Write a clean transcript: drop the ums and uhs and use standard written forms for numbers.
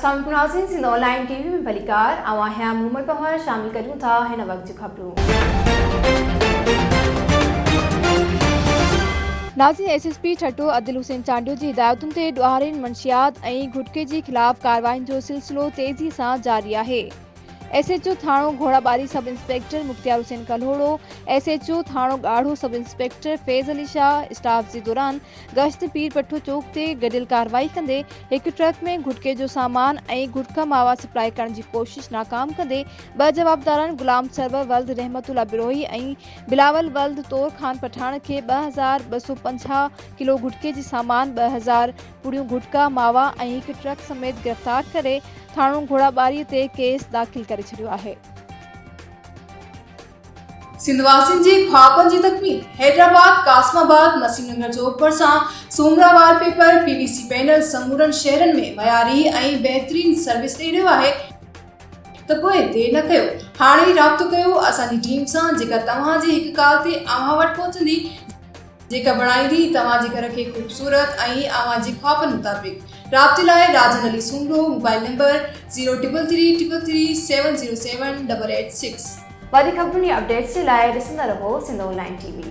अस्सलाम नाज़रीन, Sindh online TV में भलीकार आवां हैं मोहम्मद पहर शामिल करूं था हिन वक्त जो खबरूं। नाज़रीन, एसएसपी छठो अदिल हुसैन चांडियो जी हिदायतुनि ते ॾुहारियुनि मंशियात ऐं गुटके जे ख़िलाफ़ कार्रवाइनि जो सिलसिलो तेज़ी सां जारी आहे। एसएचओ थाणो Ghorabari sub inspector Mukhtiar Hussain Kalhoro, SHO थाणो ॻाढ़ो sub inspector Faiz Ali Shah staff जे दौरान गश्त पीर पठो चौक ते गडि॒यल कार्रवाई कंदे हिकु ट्रक में गुटके जो सामान ऐं गुटखा मावा सप्लाई करण जी कोशिश नाकाम कंदे ॿ जवाबदारनि गुलाम सरवर वल्द रहमतुल्ला बिरोही ऐं बिलावल वल्द तौर खान पठान खे 2250 किलो गुटके जी सामान 2000 पुड़ियूं गुटका मावा ऐं हिकु ट्रक समेत गिरफ़्तार करे थाणो घोड़ाबारी ते केस दाख़िल करे छडि॒यो आहे। सिंधवासियुनि जे ख्वाबनि जी तकमील हैदराबाद कासमाबाद नसीमनगर चौक भरिसां सोमरा वॉलपेपर पीवीसी पैनल समूरनि शहरनि में मयारी ऐं बहितरीन सर्विस ॾेई रहियो आहे त पोइ देरि न कयो, हाणे ई राब्तो कयो असांजी टीम सां जेका तव्हांजे हिकु कॉल ते अव्हां वटि पहुचंदी, जेका बणाईंदी तव्हांजे घर खे ख़ूबसूरत ऐं अव्हांजे ख्वाबनि मुताबिक़। राब्ते लाइ राजन अली सुमरो, मोबाइल नंबर 0333370786। वधीक खबरुनि अपडेट्स जे लाइ ॾिसंदा रहो सिंध ऑनलाइन टीवी।